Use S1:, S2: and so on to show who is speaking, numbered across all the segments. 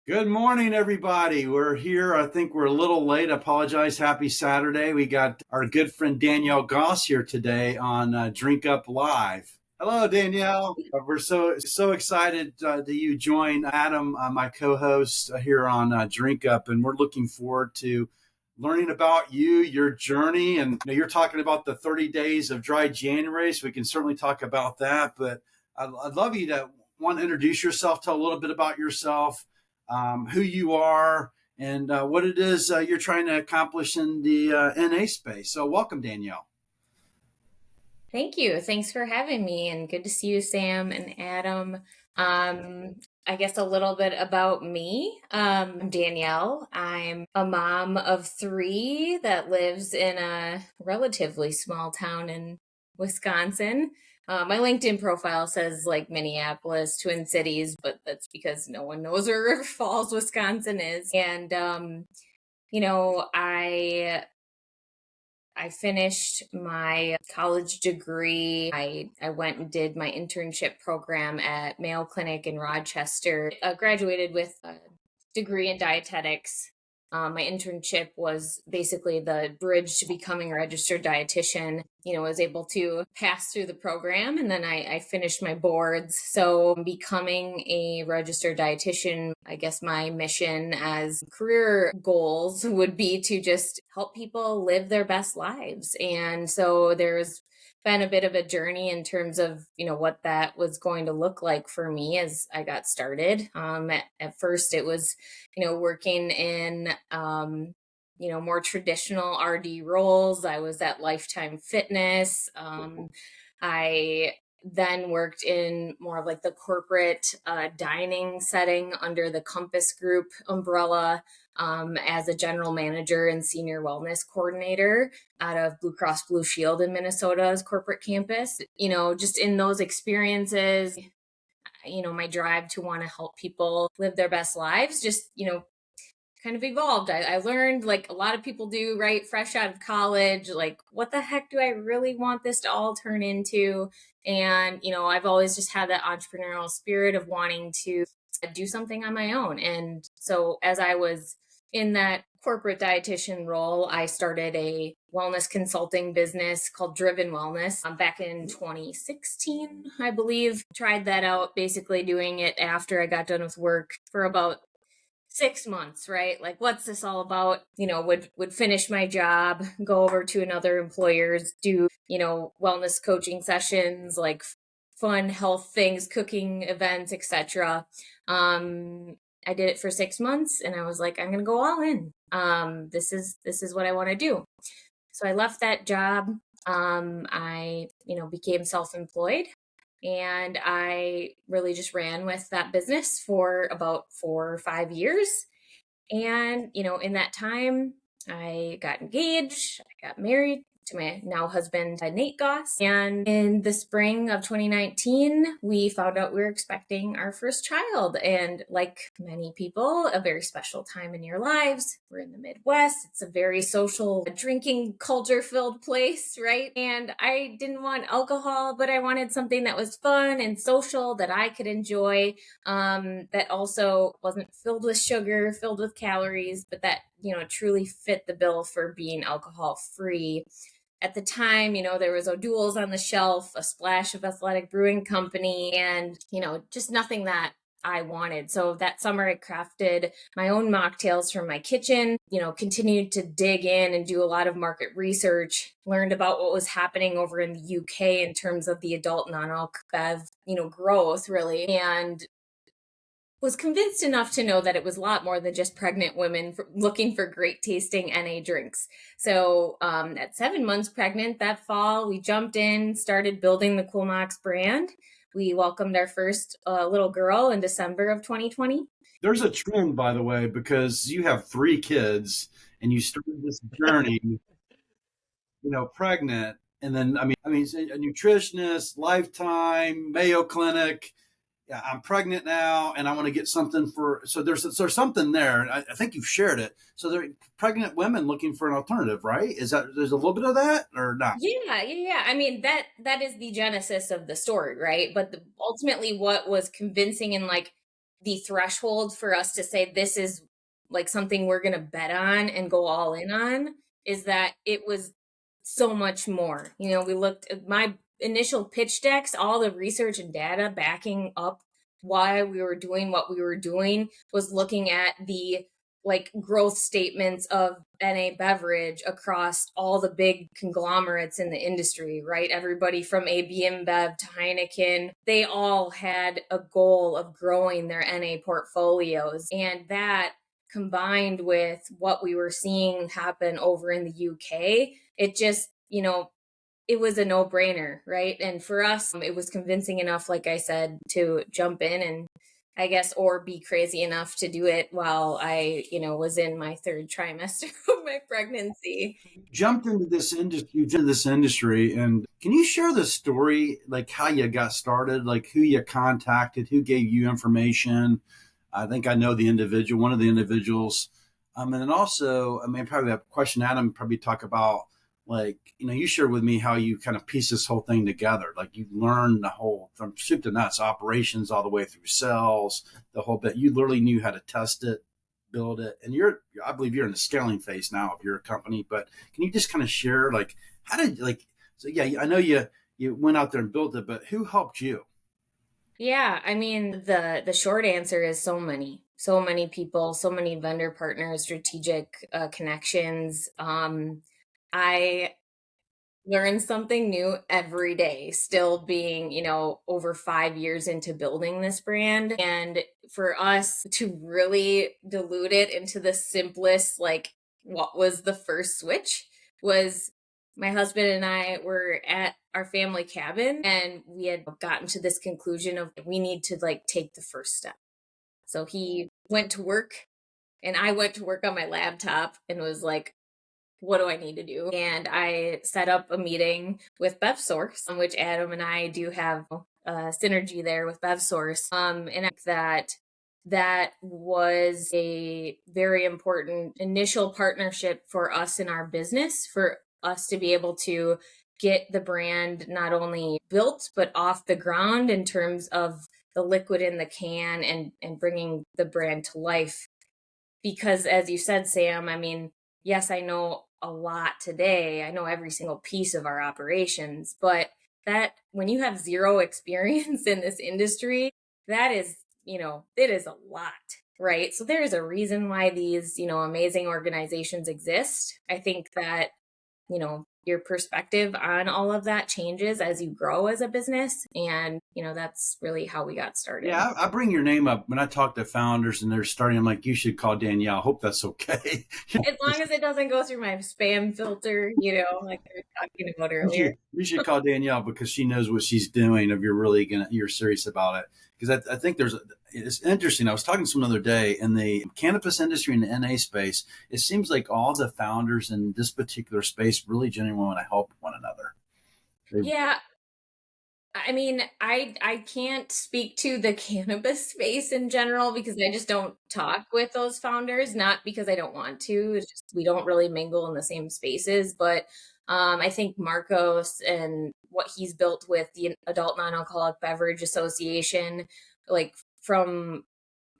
S1: Good morning, everybody. We're here. I think we're a little late. I apologize. Happy Saturday. We got our good friend Dannielle Goss here today on Drink Up Live. Hello, Dannielle. We're so excited that you join Adam, my co-host here on Drink Up, and we're looking forward to learning about you, your journey, and you're talking about the 30 days of dry January, so we can certainly talk about that. But I'd love you to want to introduce yourself, tell a little bit about yourself, who you are, and what it is you're trying to accomplish in the NA space. So, welcome, Dannielle.
S2: Thank you. Thanks for having me, and good to see you, Sam and Adam. Um, I guess a little bit about me. I'm Dannielle. I'm a mom of three that lives in a relatively small town in Wisconsin. My LinkedIn profile says like Minneapolis, Twin Cities, but that's because no one knows where River Falls, Wisconsin is. And you know, I finished my college degree. I went and did my internship program at Mayo Clinic in Rochester. Graduated with a degree in dietetics. My internship was basically the bridge to becoming a registered dietitian. Was able to pass through the program, and then I finished my boards. So becoming a registered dietitian, I guess my mission as career goals would be to just help people live their best lives. And so there's been a bit of a journey in terms of what that was going to look like for me as I got started. At first it was working in more traditional RD roles. I was at Lifetime Fitness. I then worked in more of like the corporate dining setting under the Compass Group umbrella, as a general manager and senior wellness coordinator out of Blue Cross Blue Shield in Minnesota's corporate campus. Just in those experiences, my drive to want to help people live their best lives just, kind of evolved. I learned, like a lot of people do, right? Fresh out of college, like, what the heck do I really want this to all turn into? And, I've always just had that entrepreneurial spirit of wanting to do something on my own. And so as I was in that corporate dietitian role, I started a wellness consulting business called Driven Wellness back in 2016, I believe. Tried that out, basically doing it after I got done with work for about 6 months, right? Like, what's this all about? Would finish my job, go over to another employer's, do, wellness coaching sessions, like fun health things, cooking events, etc. I did it for 6 months and I was like, I'm gonna go all in. This is what I want to do. So I left that job. I, became self-employed, and I really just ran with that business for about 4 or 5 years. And, in that time, I got engaged, I got married to my now husband, Nate Goss. And in the spring of 2019, we found out we were expecting our first child. And like many people, a very special time in your lives. We're in the Midwest. It's a very social, drinking culture filled place, right? And I didn't want alcohol, but I wanted something that was fun and social that I could enjoy, that also wasn't filled with sugar, filled with calories, but that, truly fit the bill for being alcohol free. At the time, there was O'Doul's on the shelf, a splash of Athletic Brewing Company, and, just nothing that I wanted. So that summer I crafted my own mocktails from my kitchen, continued to dig in and do a lot of market research, learned about what was happening over in the UK in terms of the adult non-alc bev, growth really, and was convinced enough to know that it was a lot more than just pregnant women looking for great tasting NA drinks. So at 7 months pregnant that fall, we jumped in, started building the Kul Mocks brand. We welcomed our first little girl in December of 2020.
S1: There's a trend, by the way, because you have three kids and you started this journey, pregnant, and then I mean, a nutritionist, Lifetime, Mayo Clinic. Yeah, I'm pregnant now, and I want to get something for. So there's something there. I think you've shared it. So there are pregnant women looking for an alternative, right? Is that there's a little bit of that or not?
S2: Yeah. I mean, that is the genesis of the story, right? But ultimately, what was convincing and like the threshold for us to say this is like something we're going to bet on and go all in on is that it was so much more. We looked at my initial pitch decks, all the research and data backing up why we were doing what we were doing was looking at the like growth statements of NA beverage across all the big conglomerates in the industry, right? Everybody from AB InBev to Heineken, they all had a goal of growing their NA portfolios. And that combined with what we were seeing happen over in the UK, it just, it was a no-brainer, right? And for us, it was convincing enough, like I said, to jump in and I guess, or be crazy enough to do it while I, was in my third trimester of my pregnancy.
S1: Jumped into this industry, and can you share the story, like how you got started, like who you contacted, who gave you information? I think I know one of the individuals. And then also, I mean, probably a question Adam probably talk about, like, you shared with me how you kind of piece this whole thing together. Like you learned the whole from soup to nuts, operations all the way through sales, the whole bit. You literally knew how to test it, build it. And I believe you're in the scaling phase now of your company, but can you just kind of share, like, how did, like, so yeah, I know you went out there and built it, but who helped you?
S2: Yeah, I mean, the short answer is so many people, so many vendor partners, strategic connections. I learn something new every day, still being, over 5 years into building this brand. And for us to really dilute it into the simplest, like, what was the first switch was my husband and I were at our family cabin and we had gotten to this conclusion of we need to like take the first step. So he went to work and I went to work on my laptop and was like, what do I need to do? And I set up a meeting with BevSource, which Adam and I do have a synergy there with BevSource. And that was a very important initial partnership for us in our business, for us to be able to get the brand not only built, but off the ground in terms of the liquid in the can and bringing the brand to life. Because as you said, Sam, I mean, yes, I know a lot today. I know every single piece of our operations, but that when you have zero experience in this industry, that is, it is a lot, right? So there is a reason why these, amazing organizations exist. I think that, your perspective on all of that changes as you grow as a business. And, that's really how we got started.
S1: Yeah, I bring your name up when I talk to founders and they're starting. I'm like, you should call Dannielle. I hope that's okay.
S2: As long as it doesn't go through my spam filter, like we were talking about earlier.
S1: You should call Dannielle because she knows what she's doing. If you're serious about it, because I think it's interesting. I was talking to someone the other day in the cannabis industry in the NA space. It seems like all the founders in this particular space really genuinely want to help one another.
S2: Yeah, I mean, I can't speak to the cannabis space in general because I just don't talk with those founders, not because I don't want to. It's just we don't really mingle in the same spaces. But I think Marcos and what he's built with the Adult Non-Alcoholic Beverage Association, like from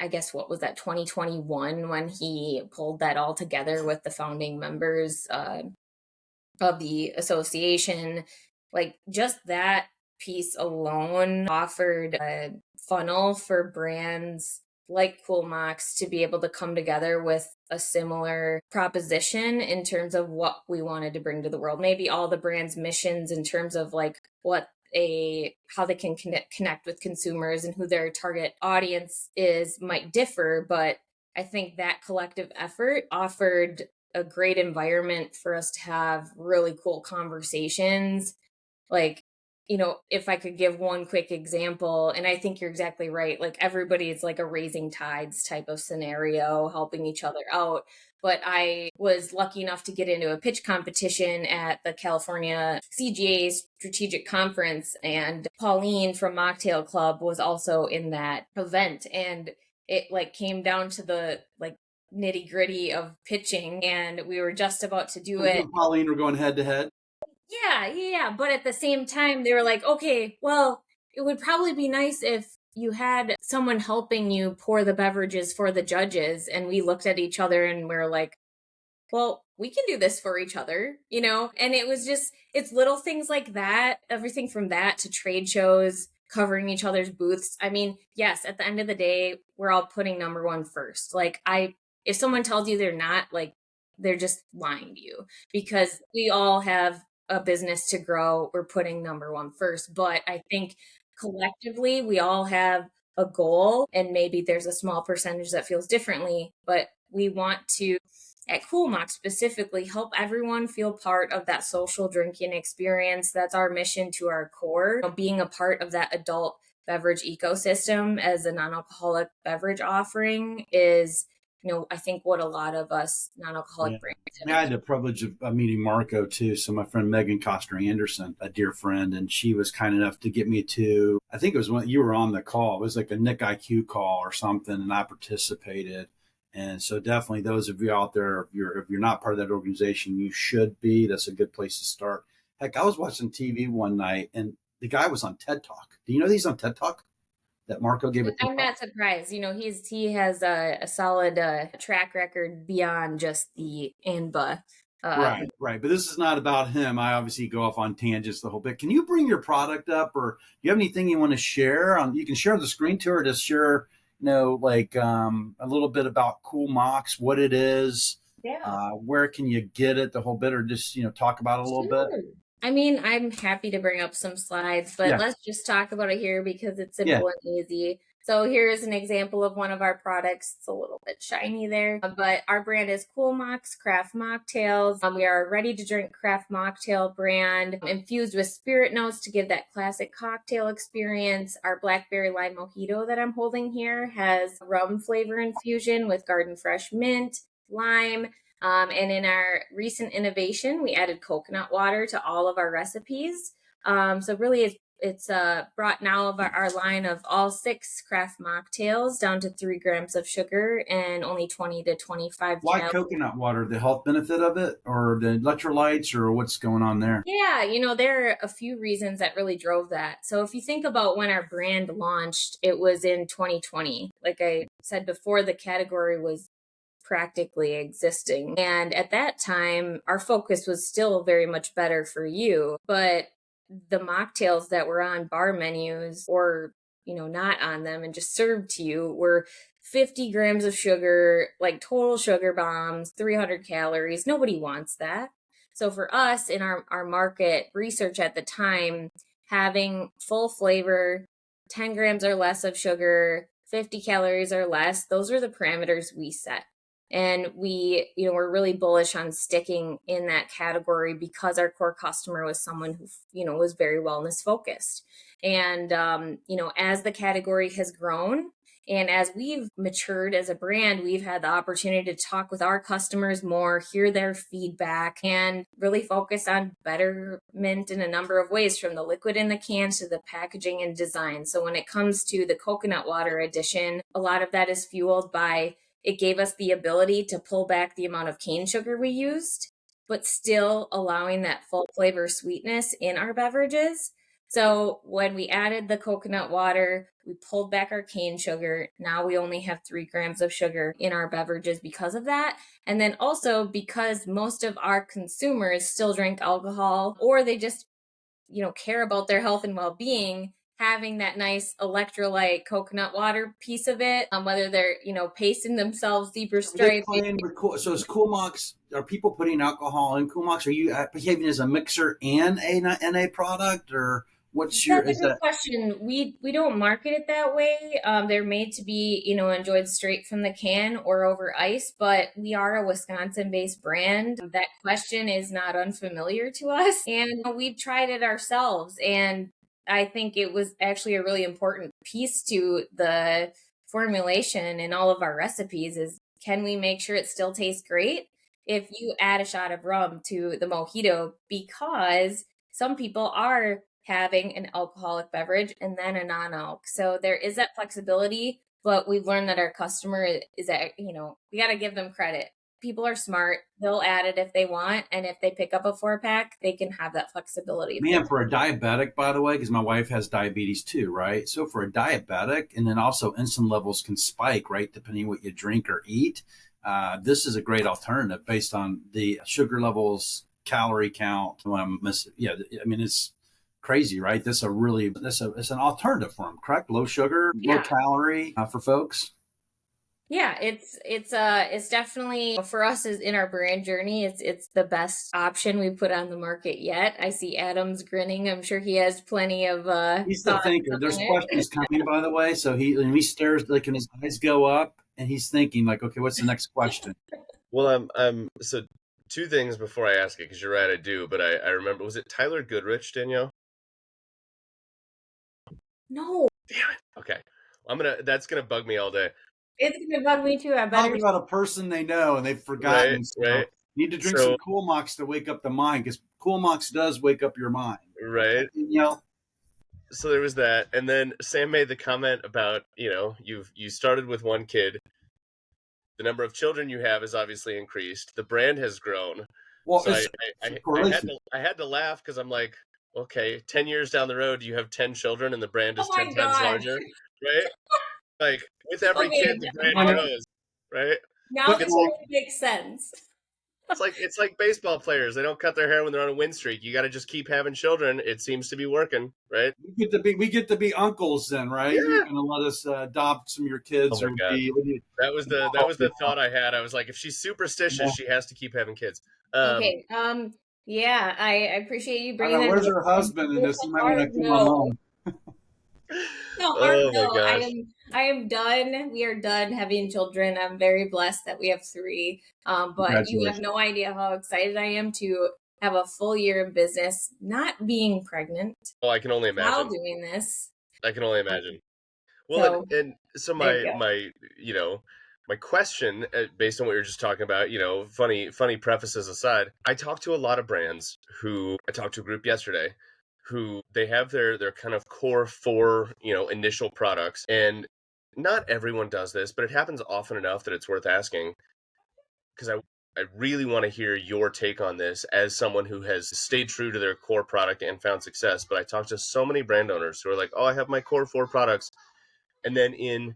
S2: I guess what was that 2021 when he pulled that all together with the founding members of the association, like just that piece alone offered a funnel for brands like Kul Mocks to be able to come together with a similar proposition in terms of what we wanted to bring to the world. Maybe all the brands' missions in terms of like how they can connect with consumers and who their target audience is might differ, but I think that collective effort offered a great environment for us to have really cool conversations. Like, if I could give one quick example, and I think you're exactly right, like everybody is like a raising tides type of scenario, helping each other out. But I was lucky enough to get into a pitch competition at the California CGA Strategic Conference, and Pauline from Mocktail Club was also in that event. And it like came down to the like nitty gritty of pitching, and we were just about to do it.
S1: Pauline, we're going head to head.
S2: Yeah. But at the same time, they were like, okay, well, it would probably be nice if you had someone helping you pour the beverages for the judges, and we looked at each other and we are like, well, we can do this for each other, you know? And it was just, it's little things like that, everything from that to trade shows, covering each other's booths. I mean, yes, at the end of the day, we're all putting number one first. If someone tells you they're not, like, they're just lying to you, because we all have a business to grow. We're putting number one first. But I think collectively, we all have a goal, and maybe there's a small percentage that feels differently, but we want to, at Kul Mocks specifically, help everyone feel part of that social drinking experience. That's our mission to our core. Being a part of that adult beverage ecosystem as a non-alcoholic beverage offering is, I think what a lot of us
S1: Yeah.
S2: non-alcoholic brands
S1: I had the privilege of meeting Marco too. So my friend Megan Costner Anderson, a dear friend, and she was kind enough to get me to, I think it was when you were on the call. It was like a Nick IQ call or something, and I participated. And so definitely those of you out there, if you're not part of that organization, you should be. That's a good place to start. Heck, I was watching TV one night and the guy was on TED Talk. Do you know he's on TED Talk? That Marco gave a TED
S2: I'm
S1: Talk?
S2: not surprised. He has a solid track record beyond just the ANBA.
S1: Right, right. But this is not about him. I obviously go off on tangents the whole bit. Can you bring your product up, or do you have anything you want to share? You can share the screen to her to share, a little bit about Kul Mocks, what it is,
S2: Yeah.
S1: where can you get it, the whole bit, or just talk about it a little bit.
S2: Sure. I mean, I'm happy to bring up some slides, but
S1: Yeah,
S2: let's just talk about it here because it's
S1: yeah.
S2: simple and easy. So here's an example of one of our products. It's a little bit shiny there, but our brand is Kul Mocks Craft Mocktails. We are a ready-to-drink craft mocktail brand infused with spirit notes to give that classic cocktail experience. Our blackberry lime mojito that I'm holding here has rum flavor infusion with garden fresh mint, lime, and in our recent innovation, we added coconut water to all of our recipes. So really, it's brought now of our line of all 6 craft mocktails down to 3 grams of sugar and only 20 to 25
S1: Why
S2: calories.
S1: coconut water? The health benefit of it, or the electrolytes, or what's going on there?
S2: Yeah, there are a few reasons that really drove that. So if you think about when our brand launched, it was in 2020. Like I said before, the category was practically existing. And at that time, our focus was still very much better for you. But the mocktails that were on bar menus or, not on them and just served to you were 50 grams of sugar, like total sugar bombs, 300 calories. Nobody wants that. So for us in our market research at the time, having full flavor, 10 grams or less of sugar, 50 calories or less, those were the parameters we set. And we're really bullish on sticking in that category because our core customer was someone who, was very wellness focused. And, as the category has grown, and as we've matured as a brand, we've had the opportunity to talk with our customers more, hear their feedback, and really focus on betterment in a number of ways, from the liquid in the can to the packaging and design. So when it comes to the coconut water edition, a lot of that is fueled by, it gave us the ability to pull back the amount of cane sugar we used, but still allowing that full flavor sweetness in our beverages. So when we added the coconut water, we pulled back our cane sugar. Now we only have 3 grams of sugar in our beverages because of that. And then also because most of our consumers still drink alcohol, or they just, care about their health and well-being, having that nice electrolyte coconut water piece of it, whether they're, pacing themselves zebra
S1: Are they
S2: stripe.
S1: playing with so is Kul Mocks? Are people putting alcohol in Kul Mocks? Are you behaving as a mixer and a product, or what's your?
S2: That's a
S1: Is
S2: good
S1: that
S2: question. We don't market it that way. They're made to be, enjoyed straight from the can or over ice, but we are a Wisconsin-based brand. That question is not unfamiliar to us, and we've tried it ourselves. And I think it was actually a really important piece to the formulation in all of our recipes is, can we make sure it still tastes great if you add a shot of rum to the mojito? Because some people are having an alcoholic beverage and then a non-alc. So there is that flexibility, but we've learned that our customer is at, we got to give them credit. people are smart. They'll add it if they want. And if they pick up a 4-pack, they can have that flexibility. If
S1: Man, for a diabetic, by the way, because my wife has diabetes too, right? So for a diabetic, and then also insulin levels can spike, right, depending what you drink or eat. This is a great alternative based on the sugar levels, calorie count. When I'm missing, yeah, I mean it's crazy, right? It's an alternative for them, correct? Low sugar, low
S2: yeah.
S1: calorie for folks.
S2: Yeah, it's definitely for us is in our brand journey. It's the best option we put on the market yet. I see Adam's grinning. I'm sure he has plenty of
S1: He's the
S2: thoughts
S1: thinker.
S2: on
S1: There's
S2: it.
S1: questions coming, by the way. So he stares, like, and his eyes go up, and he's thinking, like, okay, what's the next question?
S3: Well, so two things before I ask it, because you're right, I do, but I remember, was it Tyler Goodrich, Danielle?
S2: No,
S3: Damn it. Okay. That's gonna bug me all day.
S2: it's gonna bug me too. I better.
S1: Talking about a person they know and they've
S3: Right,
S1: forgotten. So
S3: right.
S1: you need to drink
S3: So,
S1: some Cool Mocks to wake up the mind, because Cool Mocks does wake up your mind.
S3: right.
S1: Danielle?
S3: So there was that. And then Sam made the comment about, you started with one kid. The number of children you have has obviously increased. The brand has grown.
S1: Well,
S3: So
S1: it's a correlation.
S3: I had to laugh because I'm like, okay, 10 years down the road, you have 10 children and the brand
S2: Oh
S3: is 10
S2: my
S3: times
S2: god.
S3: larger, right? Like with every
S2: Okay,
S3: kid, the brand
S1: I know,
S3: grows, right?
S2: now
S1: but
S2: this
S3: It's like
S2: makes sense.
S3: it's like baseball players. They don't cut their hair when they're on a win streak. You got to just keep having children. It seems to be working, right?
S1: we get to be uncles then, right? You're
S3: Yeah.
S1: gonna let us adopt some of your
S3: Oh
S1: kids
S3: my
S1: or
S3: god.
S1: be
S3: That was the thought I had. I was like, if she's superstitious, she has to keep having kids.
S2: Okay. Yeah, I appreciate you
S1: I
S2: bringing
S1: don't know,
S2: that
S1: where's
S2: up.
S1: her husband in
S2: It's
S1: this? You
S2: a
S1: might want
S2: hard
S1: to come on
S2: no.
S1: home.
S2: No, hard
S3: Oh my
S2: no. I
S3: gosh.
S2: am I am done. We are done having children. I'm very blessed that we have 3. But you have
S1: Congratulations.
S2: no idea how excited I am to have a full year in business, not being pregnant
S3: Oh, I can only
S2: while
S3: imagine.
S2: doing this.
S3: I can only imagine. Well, and
S2: So
S3: and so
S2: there you
S3: my
S2: go.
S3: my my question, based on what you're just talking about, funny prefaces aside, I talk to a lot of brands who I talked to a group yesterday who they have their kind of core 4 initial products, and not everyone does this, but it happens often enough that it's worth asking because I really want to hear your take on this as someone who has stayed true to their core product and found success. But I talk to so many brand owners who are like, "Oh, I have my core 4 products," and then in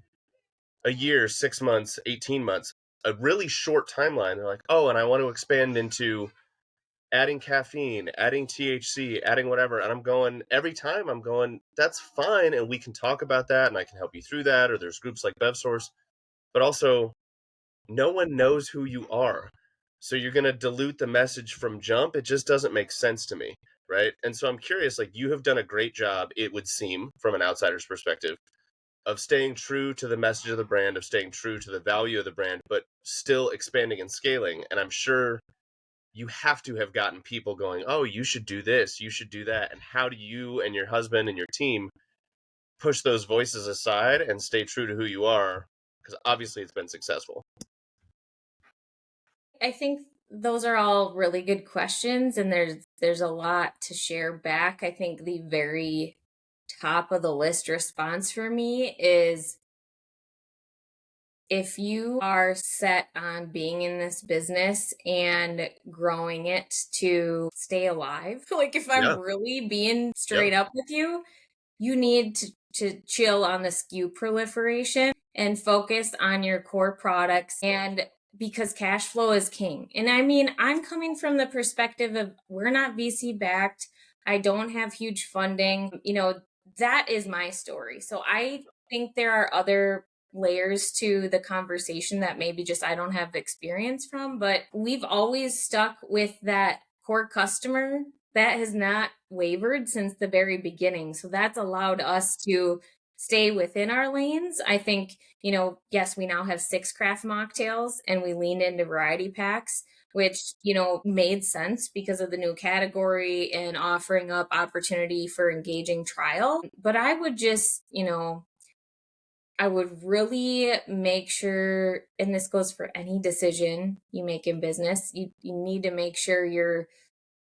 S3: a year, 6 months, 18 months, a really short timeline, they're like, oh, and I want to expand into adding caffeine, adding THC, adding whatever. And every time I'm going, that's fine. And we can talk about that and I can help you through that. Or there's groups like BevSource, but also no one knows who you are. So you're going to dilute the message from jump. It just doesn't make sense to me. Right. And so I'm curious, like you have done a great job, it would seem, from an outsider's perspective, of staying true to the message of the brand, of staying true to the value of the brand, but still expanding and scaling. And I'm sure you have to have gotten people going, oh, you should do this, you should do that. And how do you and your husband and your team push those voices aside and stay true to who you are? Because obviously it's been successful.
S2: I think those are all really good questions, and there's a lot to share back. I think the very top of the list response for me is if you are set on being in this business and growing it to stay alive, like if I'm
S3: Yeah.
S2: really being
S3: Yep.
S2: straight up with you, you need to chill on the SKU proliferation and focus on your core products. And because cash flow is king. And I mean, I'm coming from the perspective of we're not VC backed. I don't have huge funding. That is my story. So I think there are other layers to the conversation that maybe just I don't have experience from, but we've always stuck with that core customer that has not wavered since the very beginning. So that's allowed us to stay within our lanes. I think, yes, we now have 6 craft mocktails and we leaned into variety packs, which, made sense because of the new category and offering up opportunity for engaging trial. But I would just, I would really make sure, and this goes for any decision you make in business, you need to make sure you're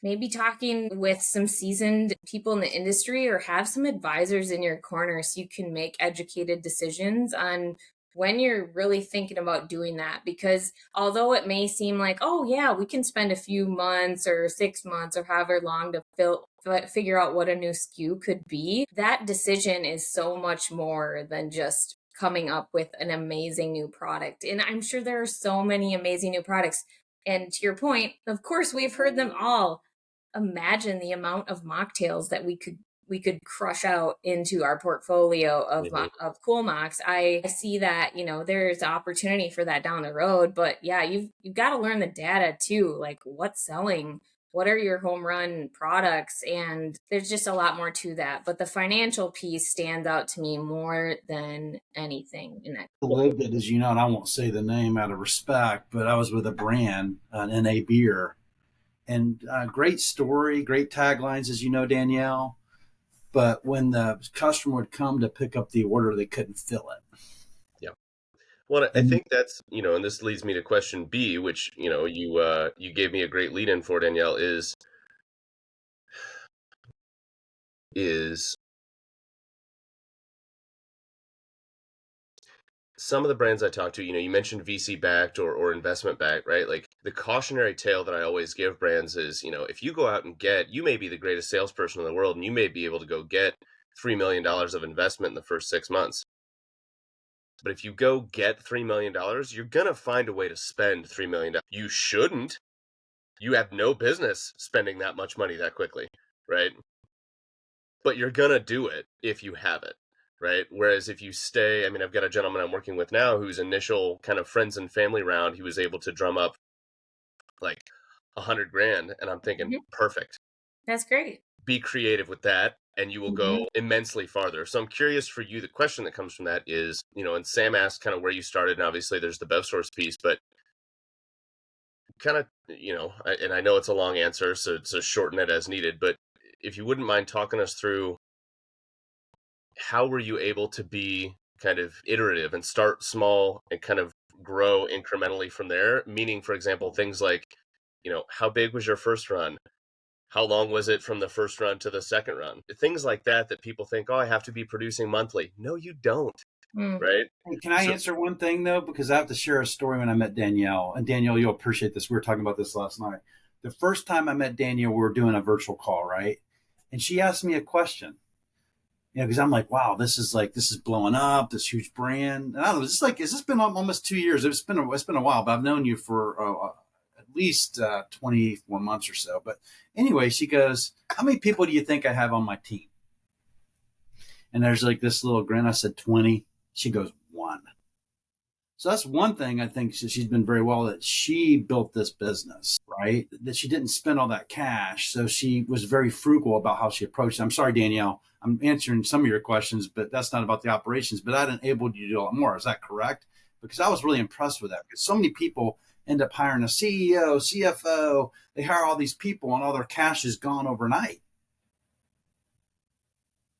S2: maybe talking with some seasoned people in the industry or have some advisors in your corner so you can make educated decisions on when you're really thinking about doing that, because although it may seem like, oh yeah, we can spend a few months or 6 months or however long to figure out what a new SKU could be, that decision is so much more than just coming up with an amazing new product. And I'm sure there are so many amazing new products. And to your point, of course, we've heard them all. Imagine the amount of mocktails that we could crush out into our portfolio of of Kul Mocks. I see that, there's opportunity for that down the road, but yeah, you've got to learn the data too, like what's selling, what are your home run products, and there's just a lot more to that. But the financial piece stands out to me more than anything in that.
S1: I lived it, as you know, and I won't say the name out of respect, but I was with a brand, an NA beer, and great story, great taglines, as you know, Dannielle. But when the customer would come to pick up the order, they couldn't fill it.
S3: Yeah. Well, I think that's, and this leads me to question B, which, you gave me a great lead in for, Dannielle, is some of the brands I talk to, you mentioned VC backed or investment backed, right? Like the cautionary tale that I always give brands is, if you go out and you may be the greatest salesperson in the world and you may be able to go get $3 million of investment in the first 6 months. But if you go get $3 million, you're going to find a way to spend $3 million. You shouldn't. You have no business spending that much money that quickly, right? But you're going to do it if you have it. Right. Whereas if you stay, I've got a gentleman I'm working with now whose initial kind of friends and family round, he was able to drum up like $100,000. And I'm thinking, perfect.
S2: That's great.
S3: Be creative with that and you will go immensely farther. So I'm curious for you, the question that comes from that is, and Sam asked kind of where you started. And obviously there's the BevSource piece, but kind of, and I know it's a long answer, so shorten it as needed. But if you wouldn't mind talking us through, how were you able to be kind of iterative and start small and kind of grow incrementally from there? Meaning, for example, things like, how big was your first run? How long was it from the first run to the second run? Things like that people think, oh, I have to be producing monthly. No, you don't. Right?
S1: Hey, can I answer one thing, though? Because I have to share a story when I met Dannielle. And Dannielle, you'll appreciate this. We were talking about this last night. The first time I met Dannielle, we were doing a virtual call, right? And she asked me a question. Because I'm like, wow, this is blowing up, this huge brand. And I don't know, has this been almost 2 years? It's been a while, but I've known you for at least 24 months or so. But anyway, she goes, how many people do you think I have on my team? And there's like this little grin. I said, 20. She goes, 1. So that's one thing I think she's been very well, that she built this business, right? That she didn't spend all that cash. So she was very frugal about how she approached it. I'm sorry, Dannielle, I'm answering some of your questions, but that's not about the operations. But that enabled you to do a lot more. Is that correct? Because I was really impressed with that. Because so many people end up hiring a CEO, CFO. They hire all these people and all their cash is gone overnight.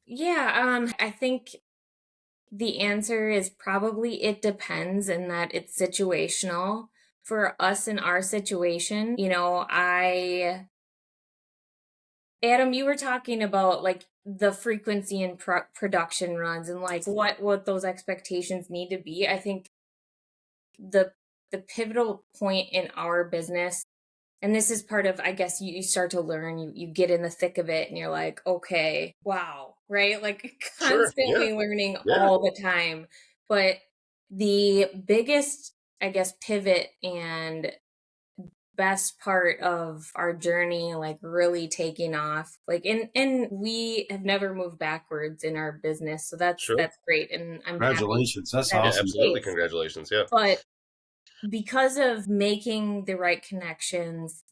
S2: Yeah, I think the answer is probably it depends, and that it's situational. For us in our situation, Adam, you were talking about like the frequency and production runs and like what those expectations need to be. I think the pivotal point in our business, and this is part of, I guess, you start to learn, you get in the thick of it and you're like, okay, wow, right? Like constantly learning all the time. But the biggest, I guess, pivot and best part of our journey, like really taking off, like, and we have never moved backwards in our business. So that's great. And I'm
S1: congratulations.
S2: Happy.
S1: That's awesome.
S3: Absolutely. Congratulations. Yeah.
S2: But because of making the right connections,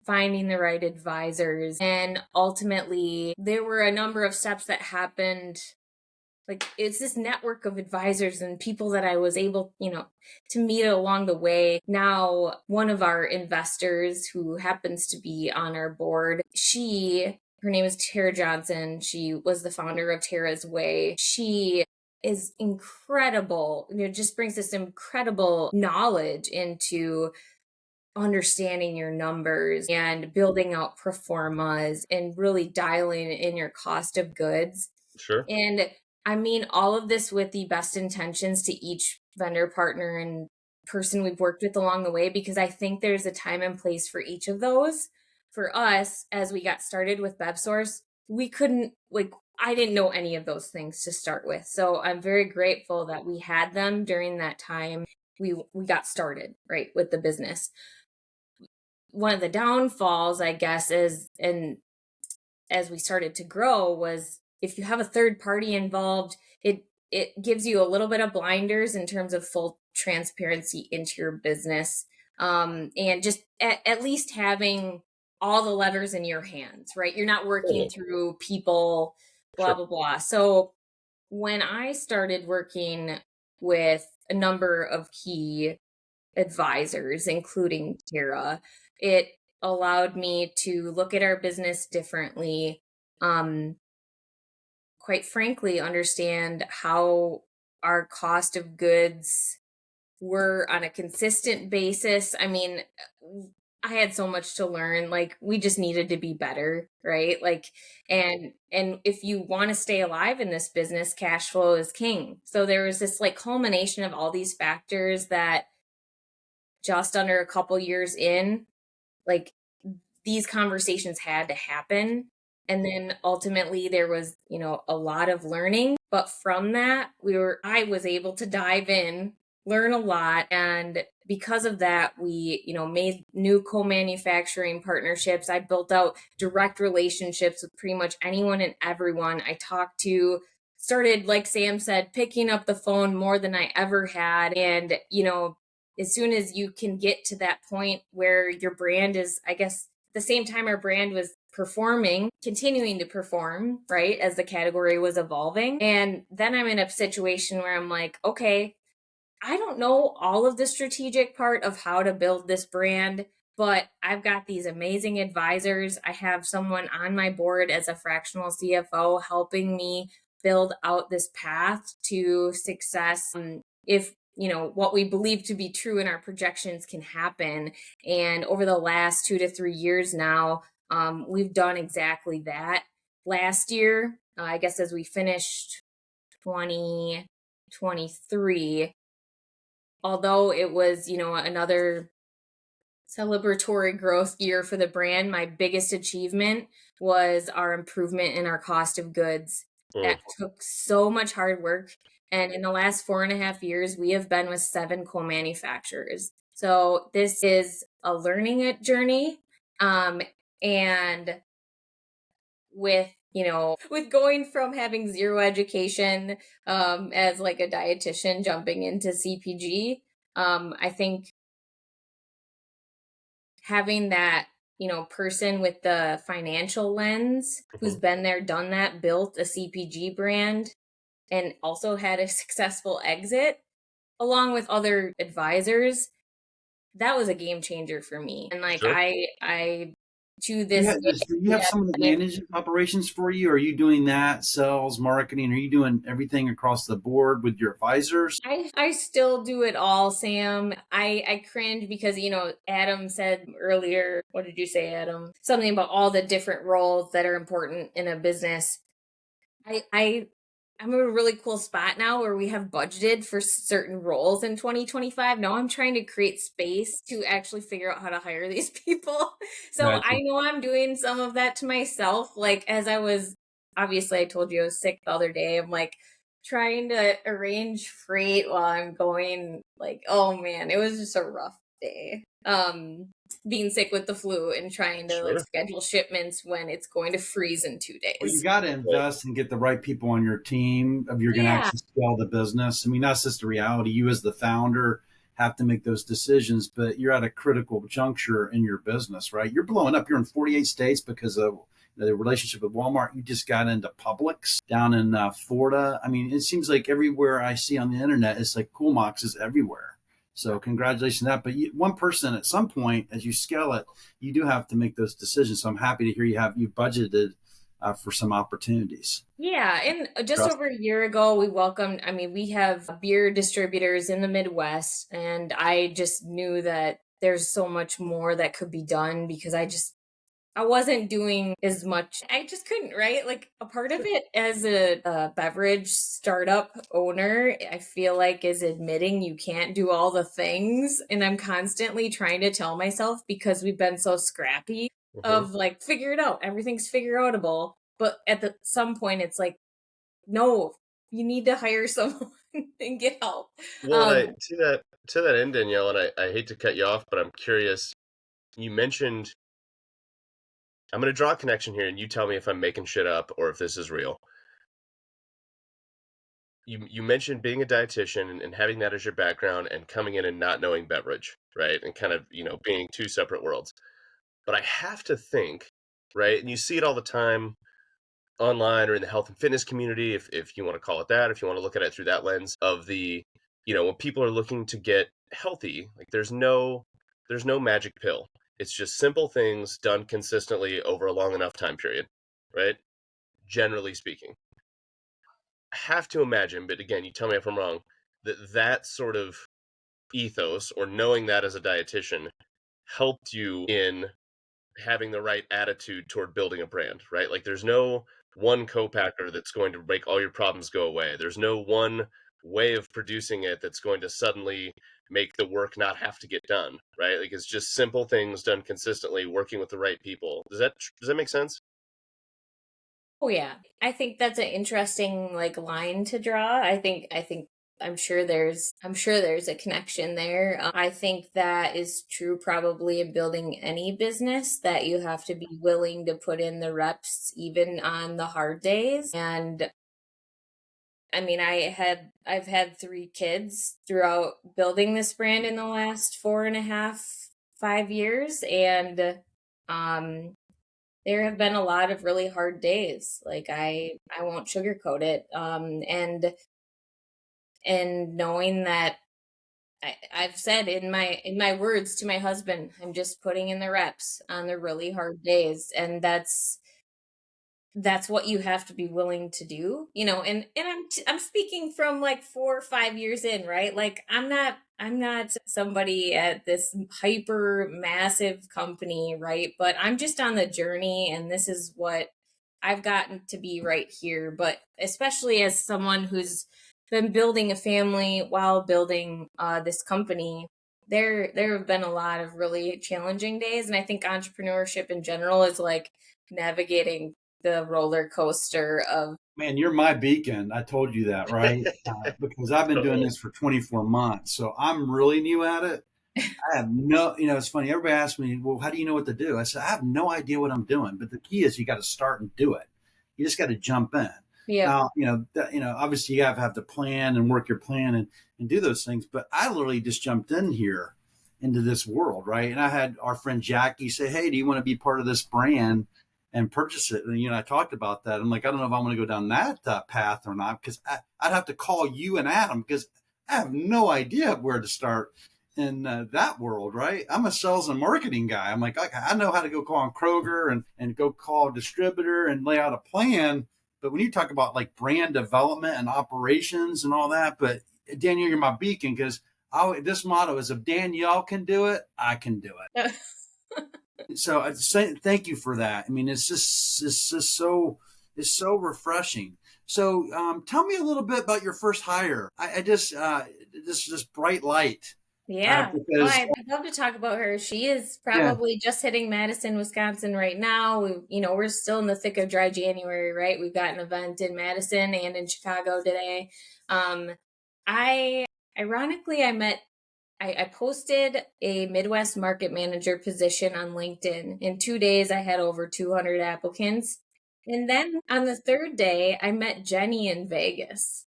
S2: finding the right advisors, and ultimately there were a number of steps that happened. Like, it's this network of advisors and people that I was able, to meet along the way. Now, one of our investors who happens to be on our board, her name is Tara Johnson. She was the founder of Tara's Way. She is incredible, just brings this incredible knowledge into understanding your numbers and building out pro formas and really dialing in your cost of goods.
S3: Sure.
S2: And I mean all of this with the best intentions to each vendor partner and person we've worked with along the way, because I think there's a time and place for each of those. For us, as we got started with BevSource, we couldn't, like, I didn't know any of those things to start with. So I'm very grateful that we had them during that time we got started, right, with the business. One of the downfalls, I guess, is, and as we started to grow, was if you have a third party involved, it gives you a little bit of blinders in terms of full transparency into your business, and just at least having all the levers in your hands, right? You're not working through people, blah,
S3: Sure.
S2: blah, blah. So when I started working with a number of key advisors, including Tara, it allowed me to look at our business differently. Um, quite frankly, understand how our cost of goods were on a consistent basis. I mean, I had so much to learn. Like, we just needed to be better, right? Like, and if you want to stay alive in this business, cash flow is king. So there was this like culmination of all these factors that just under a couple years in, like, these conversations had to happen. And then ultimately there was, a lot of learning. But from that, I was able to dive in, learn a lot. And because of that, we, made new co-manufacturing partnerships. I built out direct relationships with pretty much anyone and everyone I talked to. Started, like Sam said, picking up the phone more than I ever had. And, as soon as you can get to that point where your brand is, I guess, the same time our brand was performing, continuing to perform, right, as the category was evolving. And then I'm in a situation where I'm like, okay, I don't know all of the strategic part of how to build this brand, but I've got these amazing advisors. I have someone on my board as a fractional CFO helping me build out this path to success. If what we believe to be true in our projections can happen. And over the last 2 to 3 years now, we've done exactly that. Last year, I guess as we finished 2023, although it was, another celebratory growth year for the brand, my biggest achievement was our improvement in our cost of goods. That took so much hard work. And in the last 4.5 years, we have been with 7 co-manufacturers. So this is a learning journey. And with going from having zero education, as like a dietitian jumping into CPG, I think having that, person with the financial lens who's been there, done that, built a CPG brand, and also had a successful exit along with other advisors, that was a game changer for me. And like,
S3: Sure.
S2: I to this day,
S1: Do you have someone that manages operations for you? Are you doing that, sales, marketing? Are you doing everything across the board with your advisors?
S2: I still do it all, Sam. I cringe because, Adam said earlier, what did you say, Adam? Something about all the different roles that are important in a business. I'm in a really cool spot now where we have budgeted for certain roles in 2025. Now I'm trying to create space to actually figure out how to hire these people. So
S1: Gotcha.
S2: I know I'm doing some of that to myself. Like, as obviously I told you I was sick the other day. I'm like trying to arrange freight while I'm going, like, oh man, it was just a rough day. Being sick with the flu and trying to like schedule shipments when it's going to freeze in 2
S1: Well, you
S2: days.
S1: got to invest and get the right people on your team if you're going to
S2: Yeah.
S1: actually scale the business. I mean, that's just the reality. You, as the founder, have to make those decisions, but you're at a critical juncture in your business, right? You're blowing up. You're in 48 states because of the relationship with Walmart. You just got into Publix down in Florida. I mean, it seems like everywhere I see on the internet, it's like Kul Mocks is everywhere. So congratulations on that. But one person at some point, as you scale it, you do have to make those decisions. So I'm happy to hear you've budgeted for some opportunities.
S2: Yeah, and just over a year ago, we have beer distributors in the Midwest, and I just knew that there's so much more that could be done because I wasn't doing as much. I just couldn't, right? Like a part of it as a beverage startup owner, I feel like is admitting you can't do all the things. And I'm constantly trying to tell myself because we've been so scrappy
S3: Mhm.
S2: of like, figure it out. Everything's figure outable. But at some point, it's like, no, you need to hire someone and get help.
S3: Well, and
S2: Um,
S3: to that end, Danielle, and I hate to cut you off, but I'm curious. You mentioned I'm going to draw a connection here, and you tell me if I'm making shit up or if this is real. You mentioned being a dietitian and having that as your background and coming in and not knowing beverage, right? And kind of, being two separate worlds. But I have to think, right? And you see it all the time online or in the health and fitness community, if you want to call it that, if you want to look at it through that lens of when people are looking to get healthy, like there's no magic pill. It's just simple things done consistently over a long enough time period, right? Generally speaking. I have to imagine, but again, you tell me if I'm wrong, that sort of ethos or knowing that as a dietitian helped you in having the right attitude toward building a brand, right? Like there's no one co-packer that's going to make all your problems go away. There's no one way of producing it that's going to suddenly make the work not have to get done, right? Like it's just simple things done consistently, working with the right people. Does that make sense?
S2: Oh yeah. I think that's an interesting like line to draw. I think I'm sure there's a connection there. I think that is true probably in building any business that you have to be willing to put in the reps even on the hard days. And I mean, I've had 3 kids throughout building this brand in the last 4.5, 5 years, and um there have been a lot of really hard days. Like I won't sugarcoat it. And knowing that I've said in my words to my husband, I'm just putting in the reps on the really hard days, and that's what you have to be willing to do, and I'm speaking from like 4 or 5 years in, right? Like I'm not somebody at this hyper massive company, right? But I'm just on the journey, and this is what I've gotten to be right here. But especially as someone who's been building a family while building this company, there have been a lot of really challenging days, and I think entrepreneurship in general is like navigating the roller coaster of.
S1: Man, you're my beacon. I told you that, right? Because I've been doing
S3: Totally.
S1: this for 24 months. So I'm really new at it. I have no, it's funny. Everybody asks me, well, how do you know what to do? I said, I have no idea what I'm doing. But the key is you got to start and do it. You just got to jump in.
S2: Yep.
S1: Now, obviously you have to plan and work your plan and do those things. But I literally just jumped in here into this world, right? And I had our friend Jackie say, hey, do you want to be part of this brand and purchase it? And, I talked about that. I'm like, I don't know if I'm going to go down that path or not, because I'd have to call you and Adam because I have no idea where to start in that world, right? I'm a sales and marketing guy. I'm like, okay, I know how to go call on Kroger and go call a distributor and lay out a plan. But when you talk about like brand development and operations and all that, but Danielle, you're my beacon because this motto is if Dannielle can do it, I can do it. So I say thank you for that. I mean, it's so refreshing. So tell me a little bit about your first hire. I just this bright light
S2: Yeah. Oh,
S1: because
S2: I'd love to talk about her. She is
S1: yeah,
S2: probably just hitting Madison, Wisconsin right now. We're still in the thick of dry January, right? We've got an event in Madison and in Chicago today. Um, I ironically I posted a Midwest market manager position on LinkedIn. In 2 days, I had over 200 applicants. And then on the third day, I met Jenny in Vegas.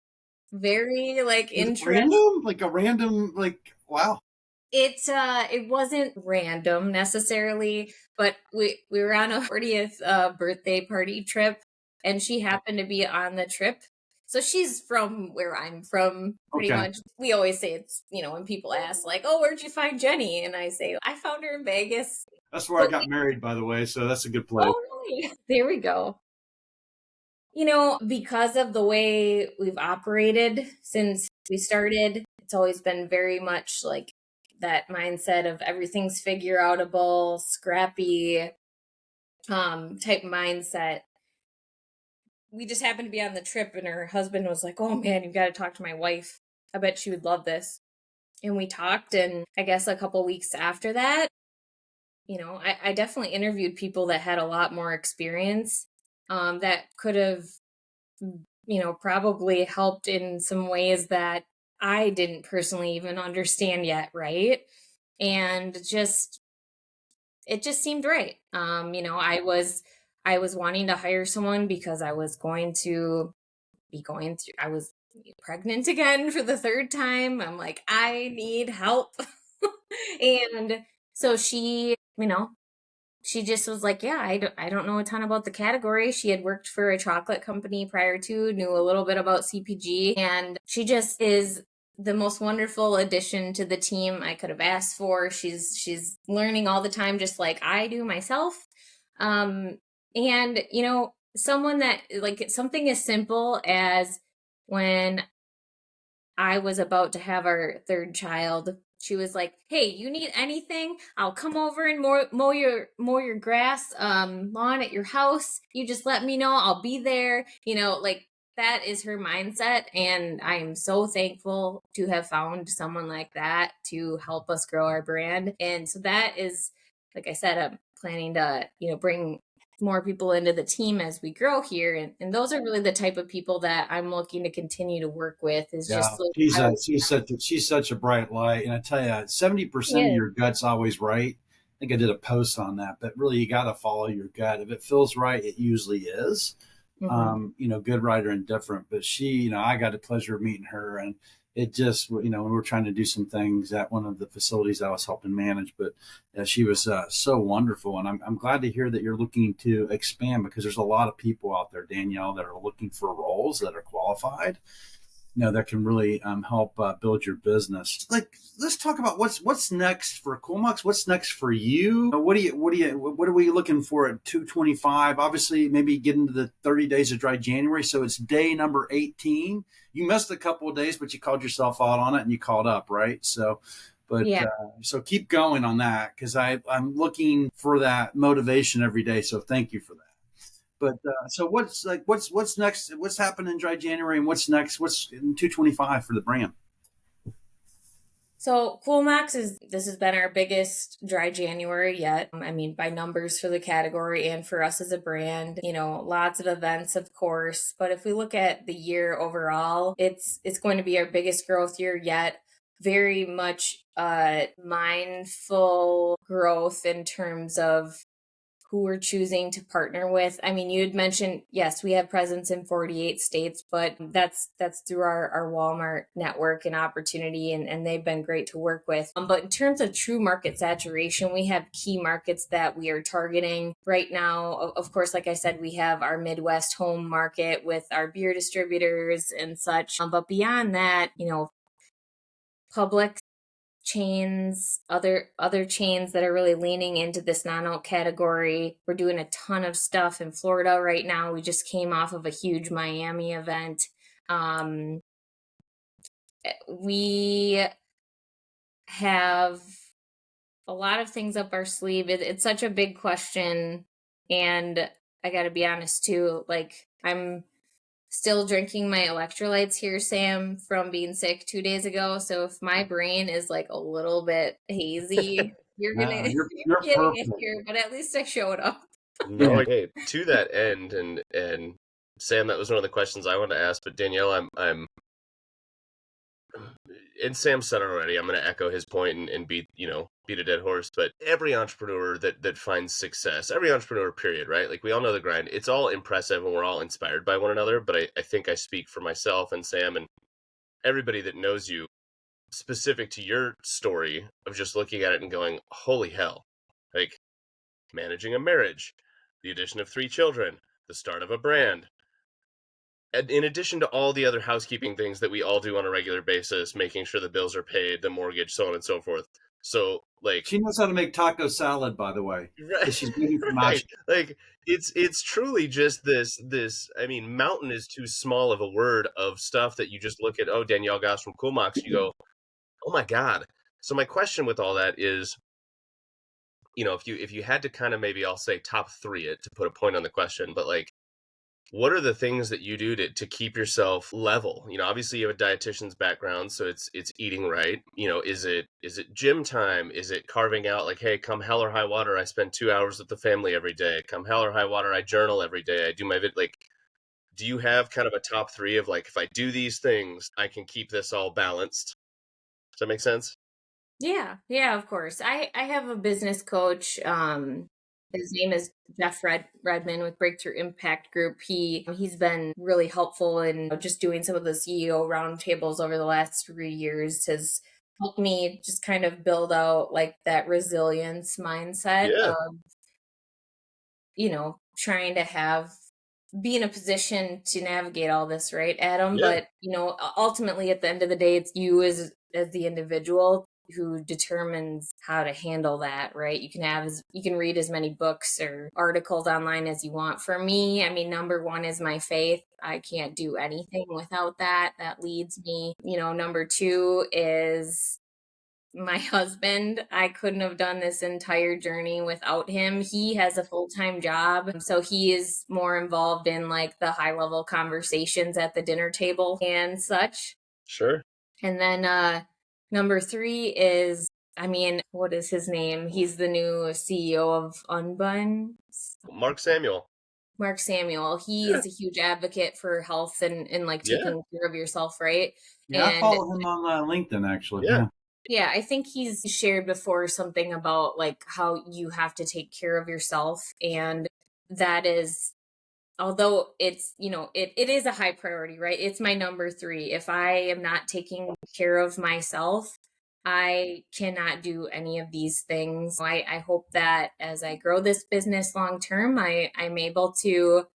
S2: Very like
S1: was it
S2: interesting.
S1: random, like a random, like wow,
S2: It wasn't random necessarily, but we were on a 40th birthday party trip, and she happened to be on the trip. So she's from where I'm from, pretty
S1: okay,
S2: much. We always say it's, when people ask like, "Oh, where'd you find Jenny?" And I say, "I found her in Vegas."
S1: that's where I
S2: But
S1: got married, by the way. So that's a good place.
S2: oh, really? There we go. Because of the way we've operated since we started, it's always been very much like that mindset of everything's figure outable, scrappy. type mindset. We just happened to be on the trip, and her husband was like, "Oh man, you've got to talk to my wife. I bet she would love this." And we talked, and I guess a couple weeks after that, I definitely interviewed people that had a lot more experience, that could have, probably helped in some ways that I didn't personally even understand yet, right? And it just seemed right. I was wanting to hire someone because I was going to be going through I was pregnant again for the third time. I'm like, I need help. And so she just was like, yeah, I don't know a ton about the category. She had worked for a chocolate company prior to, knew a little bit about CPG, and she just is the most wonderful addition to the team I could have asked for. She's learning all the time, just like I do myself. And someone that, like, something as simple as when I was about to have our third child, she was like, "Hey, you need anything? I'll come over and mow your grass, lawn at your house. You just let me know. I'll be there." Like, that is her mindset, and I am so thankful to have found someone like that to help us grow our brand. And so that is, like I said, I'm planning to bring more people into the team as we grow here, and those are really the type of people that I'm looking to continue to work with. Is
S1: Yeah,
S2: just like,
S1: she's such a bright light, and I tell you, 70% of
S2: yeah.
S1: your gut's always right. I think I did a post on that, but really, you got to follow your gut. If it feels right, it usually is.
S2: Hmm.
S1: Good, right, or indifferent. But she, I got the pleasure of meeting her, and it just, when we were trying to do some things at one of the facilities I was helping manage, but she was so wonderful, and I'm glad to hear that you're looking to expand, because there's a lot of people out there, Dannielle, that are looking for roles that are qualified, that can really help build your business. Like, let's talk about what's next for Kul Mocks. What's next for you? What are we looking for at 225? Obviously, maybe get into the 30 days of dry January. So it's day number 18. You missed a couple of days, but you called yourself out on it and you called up, right? So, but
S2: Yeah.
S1: so keep going on that, because I'm looking for that motivation every day. So thank you for that. But so what's next? What's happening in dry January, and what's next? What's in 225 for the brand?
S2: So Kul Mocks this has been our biggest dry January yet. I mean, by numbers for the category and for us as a brand, lots of events, of course. But if we look at the year overall, it's going to be our biggest growth year yet. Very much mindful growth in terms of who we're choosing to partner with. I mean, you had mentioned, yes, we have presence in 48 states, but that's through our Walmart network and opportunity, and they've been great to work with. But in terms of true market saturation, we have key markets that we are targeting right now. Of course, like I said, we have our Midwest home market with our beer distributors and such. But beyond that, Publix chains, other chains that are really leaning into this non-alc category. We're doing a ton of stuff in Florida right now. We just came off of a huge Miami event. We have a lot of things up our sleeve. It's such a big question, and I got to be honest too. Like, I'm still drinking my electrolytes here, Sam, from being sick 2 days ago. So if my brain is like a little bit hazy, you're
S1: No,
S2: gonna you're
S1: you're
S2: getting it
S1: perfect.
S2: here, but at least I showed up.
S3: No,
S1: Yeah.
S3: hey, to that end, and Sam, that was one of the questions I wanted to ask. But Dannielle, I'm and Sam said it already. I'm going to echo his point and beat a dead horse. But every entrepreneur that finds success, every entrepreneur, period, right? Like, we all know the grind. It's all impressive, and we're all inspired by one another. But I think I speak for myself and Sam and everybody that knows you, specific to your story of just looking at it and going, "Holy hell!" Like, managing a marriage, the addition of 3 children, the start of a brand, in addition to all the other housekeeping things that we all do on a regular basis, making sure the bills are paid, the mortgage, so on and so forth. So, like,
S1: She knows how to make taco salad, by the way,
S3: right,
S1: because she's moving from
S3: right,
S1: Austria.
S3: like, it's truly just this. I mean, mountain is too small of a word of stuff that you just look at. Oh, Dannielle Goss from Kul Mocks, you go, oh my god. So my question with all that is, if you had to kind of, maybe I'll say top three it to put a point on the question, but like, what are the things that you do to keep yourself level? Obviously you have a dietitian's background, so it's eating right. Is it gym time? Is it carving out, like, hey, come hell or high water, I spend 2 hours with the family every day. Come hell or high water, I journal every day. I do my like, do you have kind of a top three of like, if I do these things, I can keep this all balanced? Does that make sense?
S2: Yeah, of course. I have a business coach. His name is Jeff Redman with Breakthrough Impact Group. He's been really helpful in just doing some of the CEO roundtables over the last 3 years. Has helped me just kind of build out like that resilience mindset
S3: Yeah.
S2: of trying to be in a position to navigate all this, right, Adam?
S3: Yeah.
S2: But ultimately, at the end of the day, it's you as the individual who determines how to handle that, right? You can read as many books or articles online as you want. For me, I mean, number one is my faith. I can't do anything without that. That leads me. Number two is my husband. I couldn't have done this entire journey without him. He has a full-time job, so he is more involved in like the high-level conversations at the dinner table and such.
S3: Sure.
S2: And then number three is, I mean, what is his name? He's the new CEO of Unbun.
S3: Mark Samuel.
S2: Mark Samuel. He
S3: Yeah.
S2: is a huge advocate for health and like
S3: Yeah.
S2: taking care of yourself, right?
S1: Yeah, I
S2: And
S1: follow him on LinkedIn, actually.
S3: Yeah.
S1: Yeah.
S2: yeah, I think he's shared before something about like how you have to take care of yourself. And that is, although it's, it is a high priority, right? It's my number three. If I am not taking care of myself, I cannot do any of these things. I hope that as I grow this business long term, I'm able to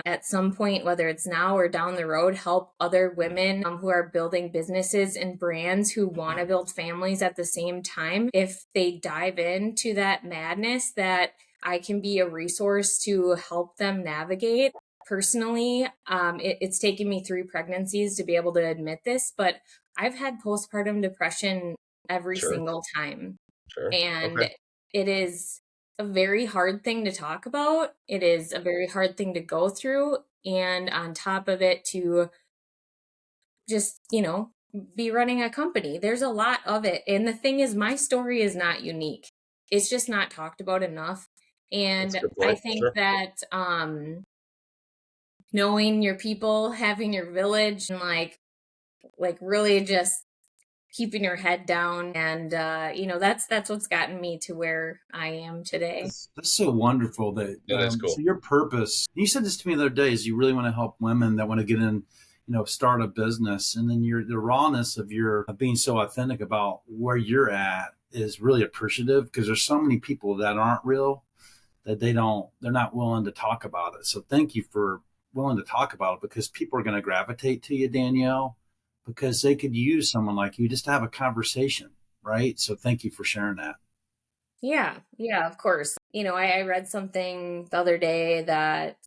S2: at some point, whether it's now or down the road, help other women who are building businesses and brands who want to build families at the same time. If they dive into that madness, that I can be a resource to help them navigate. Personally, it's taken me 3 pregnancies to be able to admit this, but I've had postpartum depression every
S3: Sure.
S2: single time.
S3: Sure.
S2: And
S3: Okay.
S2: it is a very hard thing to talk about. It is a very hard thing to go through. And on top of it, to just, be running a company. There's a lot of it. And the thing is, my story is not unique. It's just not talked about enough.
S3: That's a
S2: And
S3: good
S2: I
S3: point.
S2: think
S3: Sure.
S2: that knowing your people, having your village, and like really just keeping your head down, and that's what's gotten me to where I am today.
S1: That's so wonderful that
S3: That is
S1: so
S3: cool.
S1: your purpose, you said this to me the other day, is you really want to help women that want to get in, start a business. And then the rawness of being so authentic about where you're at is really appreciative, because there's so many people that aren't real, that they're not willing to talk about it. So thank you for willing to talk about it, because people are going to gravitate to you, Dannielle, because they could use someone like you just to have a conversation. Right. So thank you for sharing that.
S2: Yeah, of course. I read something the other day that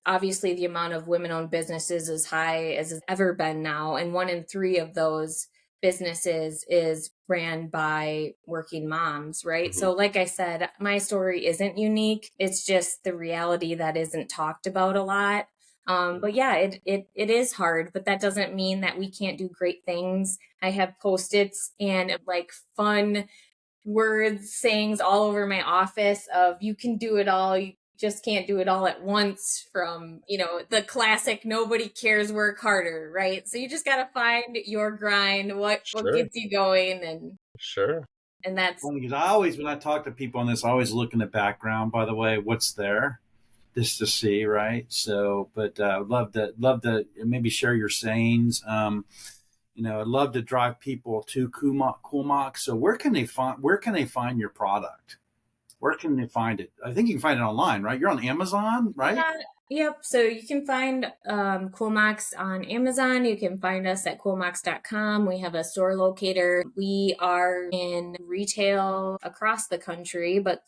S2: obviously the amount of women owned businesses is high as it's ever been now. And 1 in 3 of those businesses is ran by working moms, right?
S3: Hmm.
S2: So, like I said, my story isn't unique. It's just the reality that isn't talked about a lot. But yeah, it is hard, but that doesn't mean that we can't do great things. I have post-its and like fun words, sayings all over my office of you can do it all, you just can't do it all at once, from, the classic nobody cares, work harder, right? So you just got to find your grind, what
S3: Sure.
S2: gets you going,
S3: Sure.
S2: and that's
S1: Funny, because I always, when I talk to people on this, I always look in the background, by the way, what's there, just to see, right? So, but love to maybe share your sayings. I'd love to drive people to Kul Mocks. So where can they find your product? Where can they find it? I think you can find it online, right? You're on Amazon, right?
S2: yeah. Yep. So you can find Kul Mocks on Amazon. You can find us at kulmocks.com. We have a store locator. We are in retail across the country, but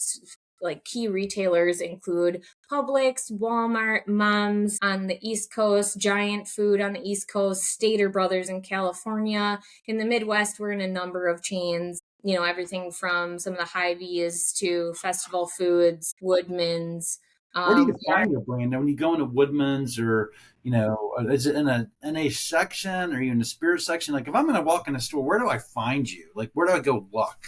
S2: like key retailers include Publix, Walmart, Mom's on the East Coast, Giant Food on the East Coast, Stater Brothers in California. In the Midwest, we're in a number of chains, everything from some of the Hy-Vees to Festival Foods, Woodman's.
S1: Where do you find your brand? Now, when you go into Woodman's or, is it in a NA section or even the spirit section? Like if I'm going to walk in a store, where do I find you? Like, where do I go look?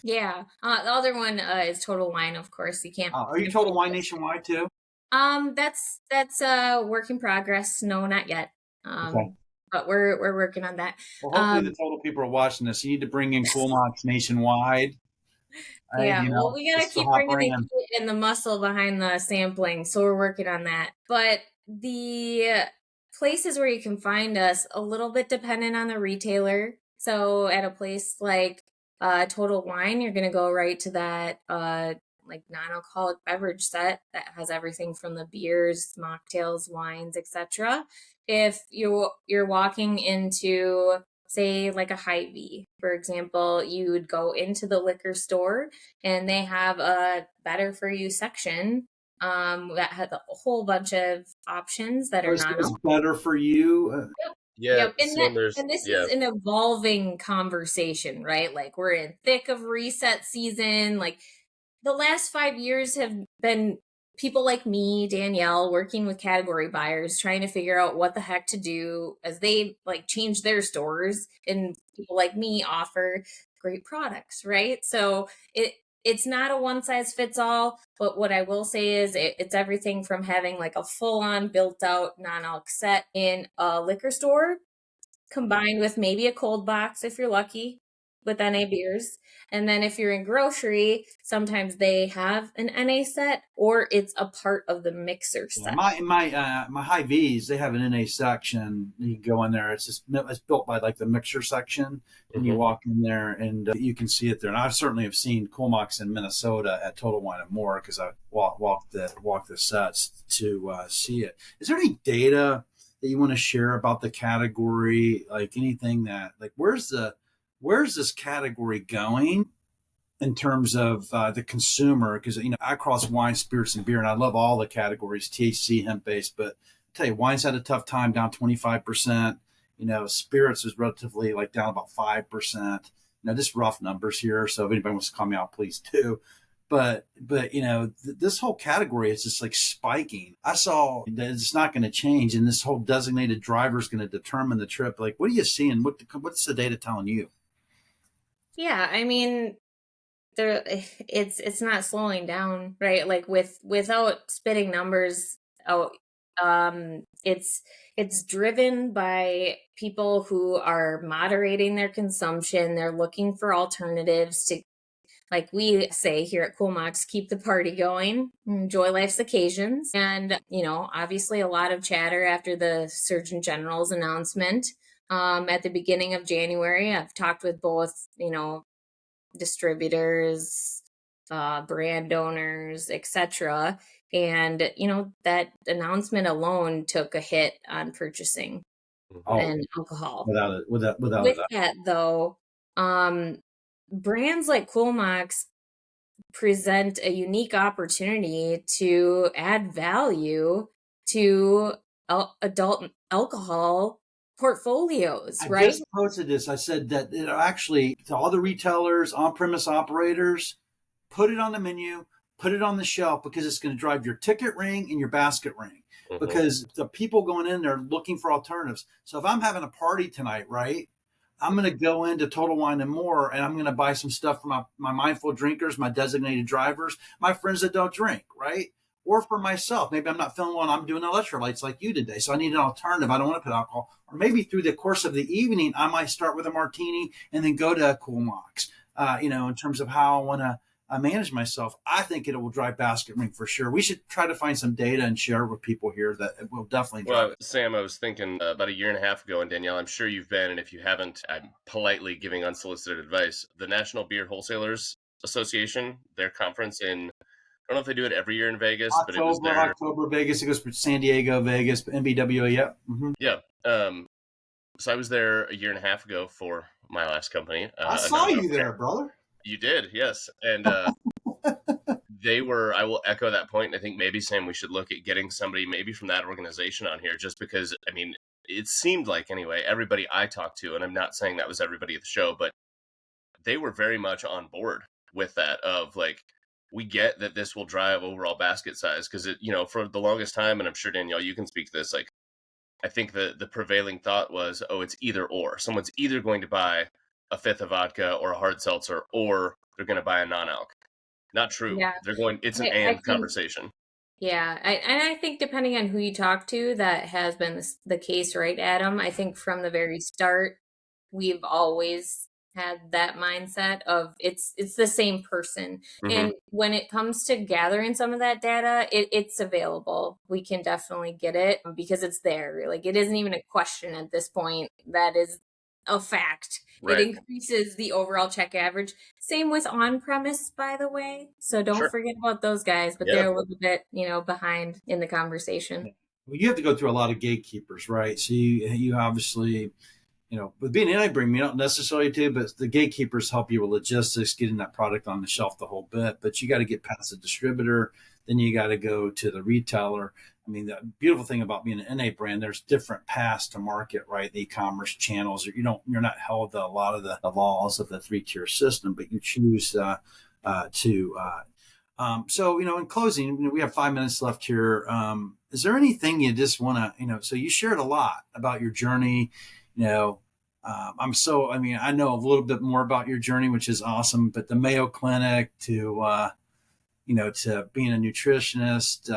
S2: Yeah. The other one is Total Wine, of course. You can't.
S1: Are you Total Wine nationwide too?
S2: That's a work in progress. No, not yet.
S1: Okay.
S2: But we're working on that.
S1: Well, hopefully the Total people are watching this. You need to bring in Kul Mocks nationwide.
S2: Yeah, well, we gotta
S1: it's the
S2: keep
S1: hot
S2: bringing the
S1: brand.
S2: heat and the muscle behind the sampling, so we're working on that. But the places where you can find us, a little bit dependent on the retailer. So at a place like Total Wine, you're gonna go right to that like non-alcoholic beverage set that has everything from the beers, mocktails, wines, etc. If you're walking into, say, like a Hy-Vee, for example, you would go into the liquor store and they have a better for you section that has a whole bunch of options that are
S1: So it's better for you.
S3: Yeah,
S2: Yep. And this
S3: yeah.
S2: is an evolving conversation, right? Like we're in thick of reset season. Like the last 5 years have been people like me, Dannielle, working with category buyers, trying to figure out what the heck to do as they like change their stores, and people like me offer great products, right? So it's not a one size fits all, but what I will say is it's everything from having like a full on built out non-alc set in a liquor store combined with maybe a cold box if you're lucky with NA beers. And then if you're in grocery, sometimes they have an NA set or it's a part of the mixer set.
S1: My Hy-Vees, they have an NA section. You go in there. It's built by like the mixer section, and you walk in there and you can see it there. And I certainly have seen Kul Mocks in Minnesota at Total Wine and More because I walked the sets to see it. Is there any data that you want to share about the category? Like anything that like where's this category going in terms of the consumer? Because I cross wine, spirits, and beer, and I love all the categories, THC, hemp based. But I tell you, wine's had a tough time, down 25%. Spirits is relatively like down about 5%. Just rough numbers here. So if anybody wants to call me out, please do. But this whole category is just like spiking. I saw that it's not going to change, and this whole designated driver is going to determine the trip. Like, what are you seeing? What's the data telling you?
S2: Yeah, I mean, it's not slowing down, right? Like without spitting numbers out, it's driven by people who are moderating their consumption. They're looking for alternatives to, like we say here at Kul Mocks, keep the party going, enjoy life's occasions. And, obviously a lot of chatter after the Surgeon General's announcement at the beginning of January. I've talked with both, distributors, brand owners, etc. And, that announcement alone took a hit on purchasing and alcohol.
S1: Without
S2: With that, though, brands like Kul Mocks present a unique opportunity to add value to adult alcohol portfolios, right?
S1: I just posted this. I said that actually to all the retailers, on-premise operators, put it on the menu, put it on the shelf because it's going to drive your ticket ring and your basket ring. Because the people going in there looking for alternatives. So if I'm having a party tonight, right, I'm going to go into Total Wine and More, and I'm going to buy some stuff for my mindful drinkers, my designated drivers, my friends that don't drink, right? Or for myself. Maybe I'm not feeling well and I'm doing electrolytes like you today. So I need an alternative. I don't want to put alcohol. Or maybe through the course of the evening, I might start with a martini and then go to Kul Mocks, in terms of how I want to manage myself. I think it will drive basket ring for sure. We should try to find some data and share with people here that it will definitely drive.
S3: Well, Sam, I was thinking about a year and a half ago, and Dannielle, I'm sure you've been, and if you haven't, I'm politely giving unsolicited advice. The National Beer Wholesalers Association, their conference in, I don't know if they do it every year in Vegas, but it was there.
S1: October, Vegas. It goes for San Diego, Vegas, NBWA. Yep.
S3: Yeah. So I was there a year and a half ago for my last company.
S1: I saw you there, brother.
S3: You did, yes. And I will echo that point. And I think maybe, Sam, we should look at getting somebody maybe from that organization on here, just because, I mean, it seemed like, anyway, everybody I talked to, and I'm not saying that was everybody at the show, but they were very much on board with that, of like, we get that this will drive overall basket size, because it, for the longest time, and I'm sure, Dannielle, you can speak to this, like, I think the prevailing thought was, oh, it's either or. Someone's either going to buy a fifth of vodka or a hard seltzer, or they're going to buy a non-alc. Not true.
S2: Yeah.
S3: It's an
S2: I
S3: and
S2: think,
S3: conversation.
S2: yeah. And I think depending on who you talk to, that has been the case, right, Adam? I think from the very start, we've always had that mindset of it's the same person.
S3: Mm-hmm.
S2: And when it comes to gathering some of that data, it's available. We can definitely get it because it's there. Like, it isn't even a question at this point. That is a fact.
S3: Right.
S2: It increases the overall check average. Same with on-premise, by the way. So don't
S3: Sure.
S2: forget about those guys, but
S3: Yeah.
S2: they're a little bit, behind in the conversation.
S1: Well, you have to go through a lot of gatekeepers, right? So you obviously, with being an anti-brand, you don't necessarily do, but the gatekeepers help you with logistics, getting that product on the shelf the whole bit. But you got to get past the distributor, then you got to go to the retailer. I mean, the beautiful thing about being an NA brand, there's different paths to market, right? The e-commerce channels. You're not held to a lot of the laws of the 3-tier system, but you choose to. So, in closing, we have 5 minutes left here. Is there anything you just want to, so you shared a lot about your journey, I know a little bit more about your journey, which is awesome, but the Mayo Clinic to being a nutritionist,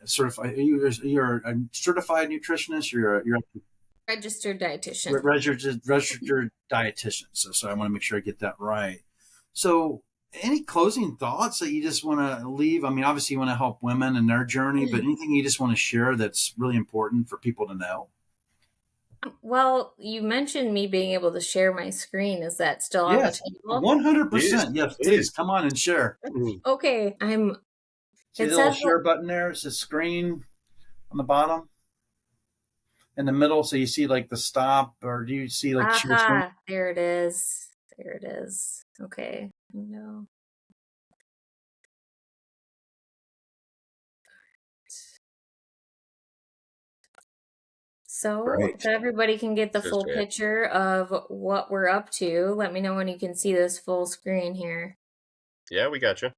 S1: certified, you're a certified nutritionist, you're a
S2: Registered dietitian.
S1: registered dietitian. So I want to make sure I get that right. So any closing thoughts that you just want to leave? I mean, obviously you want to help women in their journey, but anything you just want to share that's really important for people to know?
S2: Well, you mentioned me being able to share my screen. Is that still on the table?
S1: 100%. Yes, please come on and share.
S2: Okay,
S1: See
S2: it
S1: the little
S2: says
S1: share button there? It's a screen on the bottom, in the middle. So you see like the stop, or do you see like share screen?
S2: there it is. There it is. Okay. No. So
S1: Great.
S2: everybody can get the full picture of what we're up to, let me know when you can see this full screen here.
S3: Yeah, we got you.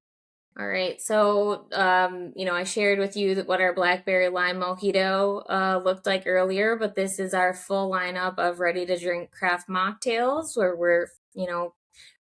S2: All right. So, I shared with you what our blackberry lime mojito looked like earlier, but this is our full lineup of ready to drink craft mocktails where we're,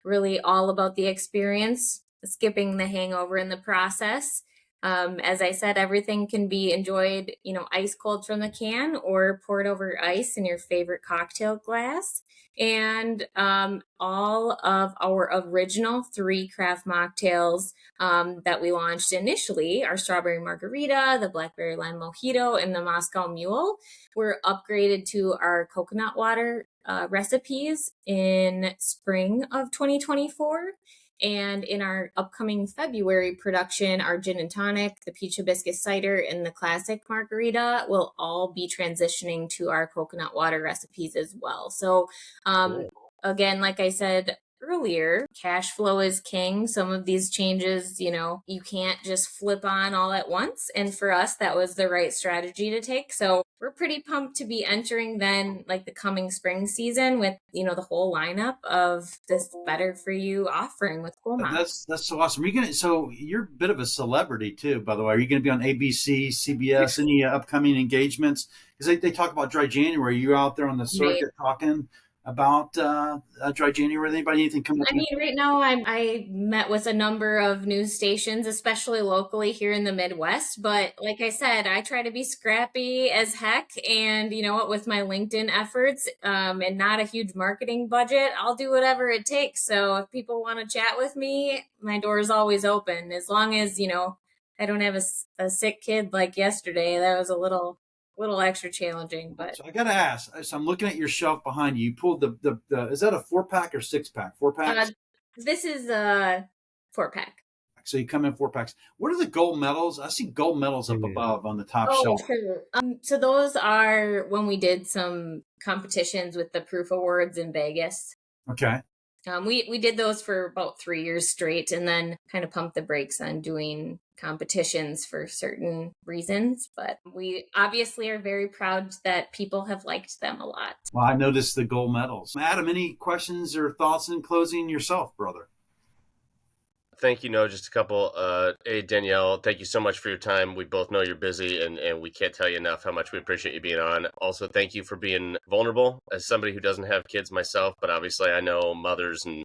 S2: really all about the experience, skipping the hangover in the process. As I said, everything can be enjoyed, ice cold from the can or poured over ice in your favorite cocktail glass. And all of our original 3 craft mocktails that we launched initially, our strawberry margarita, the blackberry lime mojito, and the Moscow Mule, were upgraded to our coconut water recipes in spring of 2024. And in our upcoming February production, our gin and tonic, the peach hibiscus cider, and the classic margarita will all be transitioning to our coconut water recipes as well. So, again, like I said earlier, cash flow is king. Some of these changes, you can't just flip on all at once. And for us, that was the right strategy to take. So we're pretty pumped to be entering then like the coming spring season with, the whole lineup of this better for you offering with Kul Mocks.
S1: That's so awesome. So you're a bit of a celebrity too, by the way. Are you going to be on ABC, CBS, any upcoming engagements? Because they talk about dry January. You out there on the circuit talking about dry January? Anybody anything coming up?
S2: I mean, right now I met with a number of news stations, especially locally here in the Midwest. But like I said, I try to be scrappy as heck. And you know what, with my LinkedIn efforts and not a huge marketing budget, I'll do whatever it takes. So if people want to chat with me, my door is always open. As long as, I don't have a sick kid like yesterday. That was a little extra challenging, but
S1: so I gotta ask. So I'm looking at your shelf behind you. You pulled the is that a 4-pack or 6-pack? 4-packs?
S2: This is a 4-pack.
S1: So you come in 4-packs. What are the gold medals? I see gold medals up above on the top shelf.
S2: Sure. So those are when we did some competitions with the Proof Awards in Vegas.
S1: Okay.
S2: We did those for about 3 years straight, and then kind of pumped the brakes on doing competitions for certain reasons. But we obviously are very proud that people have liked them a lot.
S1: Well, I noticed the gold medals. Adam, any questions or thoughts in closing yourself, brother?
S3: Thank you. No, just a couple. Hey, Dannielle, thank you so much for your time. We both know you're busy, and we can't tell you enough how much we appreciate you being on. Also, thank you for being vulnerable. As somebody who doesn't have kids myself, but obviously I know mothers and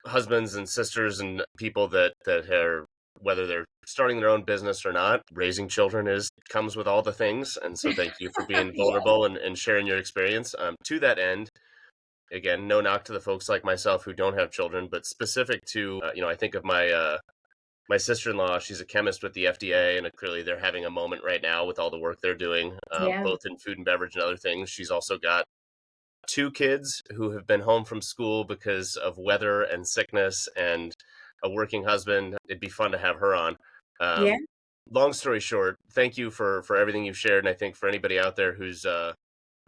S3: husbands and sisters and people that are, whether they're starting their own business or not, raising children comes with all the things. And so thank you for being vulnerable and sharing your experience. To that end, again, no knock to the folks like myself who don't have children, but specific to, I think of my sister-in-law. She's a chemist with the FDA, and clearly they're having a moment right now with all the work they're doing,
S2: Yeah.
S3: both in food and beverage and other things. She's also got 2 kids who have been home from school because of weather and sickness, and a working husband. It'd be fun to have her on.
S2: Yeah.
S3: Long story short, thank you for everything you've shared. And I think for anybody out there who's,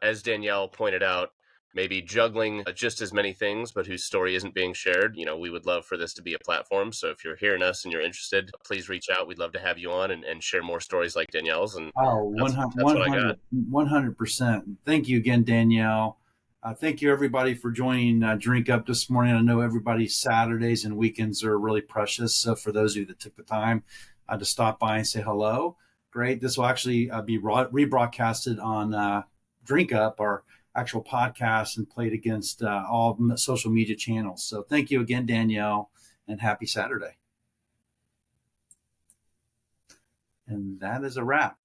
S3: as Dannielle pointed out, maybe juggling just as many things, but whose story isn't being shared, we would love for this to be a platform. So if you're hearing us and you're interested, please reach out. We'd love to have you on and share more stories like Dannielle's. And
S1: Oh,
S3: that's what I got.
S1: 100%. Thank you again, Dannielle. Thank you, everybody, for joining Drink Up this morning. I know everybody's Saturdays and weekends are really precious. So for those of you that took the time to stop by and say hello, great. This will actually be rebroadcasted on Drink Up, our actual podcast, and played against all social media channels. So thank you again, Dannielle, and happy Saturday. And that is a wrap.